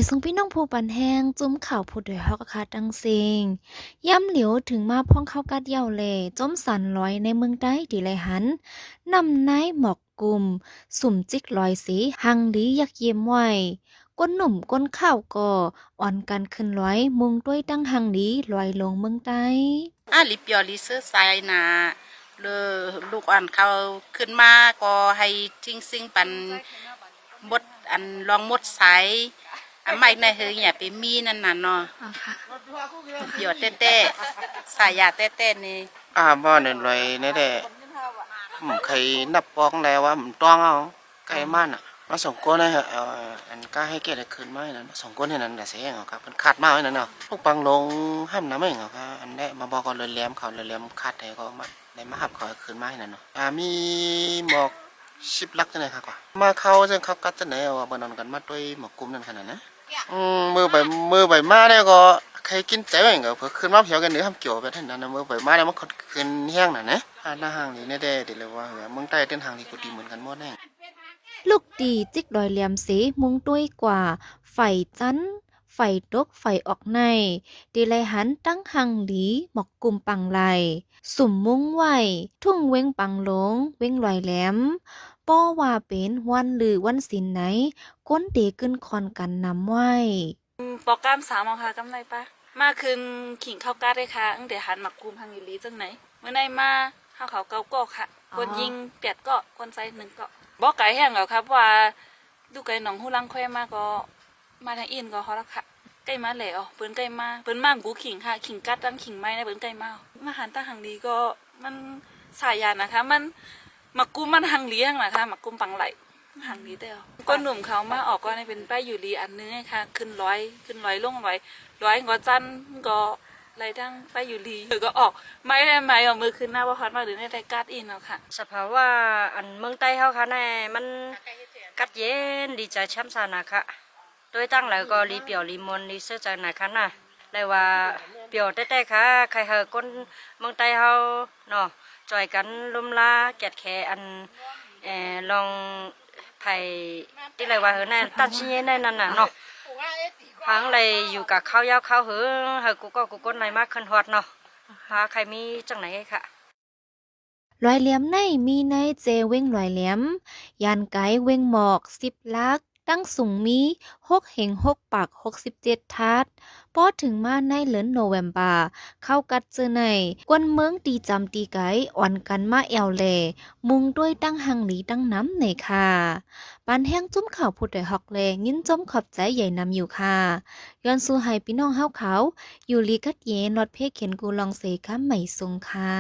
ส่งพี่น้องผู้ปันแห้งจุ้มข่าวผู้โดยฮอกคาตังเซงย่ำเหลียวถึงมาพ่องเข้ากัดเย่าเลจมสันลอยในเมืองได้ดีเลยหันนำนายหมอกกลุ่มสุ่มจิกลอยสีหังดียักเยี่ยมไว้ก้นหนุ่มก้นข้าวก่ออ่อนกันขึ้นลอยมุงด้วยตั้งหังดีลอยลงเมืองใต้ลิปยอลิเซอร์ไซนาเลยลูกอ่อนเขาขึ้นมาก็ให้ทิ้งซิ่งปันมดอันลองมดใสอันไม่ในเฮยอย่าไปมีนั่นน่ะเนาะหยอดเต้ๆสายยาเต้ๆนี่บ่เนี่ยเลยนี่แหละผมเคยนับปองแล้วว่าผมต้องเอาไกลมันอ่ะมาส่งก้นให้อันก็ให้เกียรติคืนมาให้นั่นส่งก้นให้นั่นแต่เสียงครับมันขาดมากเลยนั่นเนาะพวกปังลงห้ามน้ำไม่เหรอครับอันได้มาบอกก่อนเลยแหลมเขาเลยแหลมขาดแต่ก็มาได้มาหับเขาคืนมาให้นั่นเนาะมีหมอก10 ลักจังไหนครับกว่ามาเข้าจังเขากัดจังไหนว่าบนนอนกันมาด้วยหมอกกลุ่มนั่นขนาดนะมือใบมาเนี่ยก็ใครกินใจเหรอเผื่อคืนมาเผียวกันเนื้อทำเกี่ยวไปท่านนั้นมือใบมาเนี่ยมันคืนแห้งน่ะนะหน้าห้างนี่เนี่ยได้เลยว่าเมืองใต้เต้นทางนี่ก็ดีเหมือนกันหมดแน่ลูกดีจิกดอยเหลี่ยมสีมุงด้วยกว่าไฟจันไฟตกไฟออกในดีไลหันตั้งหังหลีหมอกกลุ่มปังไหลสุ่มมุ้งไหวทุ่งเว้งปังหลงเว้งลอยแหลมป้อว่าเป็นวันหรือวันศิลไหนก้นเตขึ้นคอนกันนำไหวปอกล้ามสามเอาค่ะกำไรปะมาคืนขิงข้าวกาดได้ค่ะเดี๋ยวหันหมักกุมพังอยู่ลีจังไหนเมื่อไหนมาข้าวเขาเกาก็ค่ะคนยิงเปียดก็คนใส่1ก็บอกไก่แห้งแล้วครับว่าดูไก่หนองหูลังแควมาก็มาทางอินก็เขาละค่ะไก่มาแหล่อเปิ้นไก่มาเปิ้นมากูขิงค่ะขิงกัดตั้งขิงไม้นะเปิ้นไก่มามาหันตาหังดีก็มันสายยานนะคะมันหมักกุมมันหังเลี้ยงนะคะหมักกุมปังไหลหังดีเดียวก้นหนุ่มเขามาออกก็ในเป็นป้ายอยู่ลีอันนึงค่ะขึ้นร้อยลงร้อยก็จันก็ไรทั้งป้ายอยู่ลีก็ออกไม่ได้ไม่เอามือขึ้นหน้าว่าฮอตมาหรือในแต่กัดอินเอาค่ะสภาวะอันเมืองใต้เฮาค่ะแน่มันกัดเย็นดีใจช้ำสานะคะโดยตั้งแล้วก็รีเปียวรีมนรีเสื้อใจนะคะน่ะเลยว่าเปียวแต่ค่ะใครเฮาคนเมืองใต้เฮาเนาะจอยกันลุมลาแกดแคอันลองไผ่ที่ไรว่าเฮาแน่ตั้งชิ้นใหญ่นั่นน่ะเนาะพังเลยอยู่กับข้าวยาวข้าวเฮากูก็กูก้นในมากขึ้นฮอดเนาะหาใครมีจังไหนค่ะลอยเหลี่ยมในมีในเจเว้งลอยเหลี่ยมยานไกเว้งหมอก10 ลักตั้งสูงมี6 เหง 6 ปาก67 ทัดพอถึงมาในเดือนโนเวมบาเข้ากัดเจอในกวนเมืองตีจำตีไกอ่อนกันมาแอวแลมุงด้วยตั้งหังหลีตั้งน้ำในค่ะปานแห้งจุ้มข่าวผู้ใดฮอกแลยินจมขอบใจใหญ่นำอยู่ค่ะย้อนสู่ให้พี่น้องเฮาเขาอยู่ลีกัดเย็นรถเพเข็นกูลองเสค้าใหม่ทรงค่ะ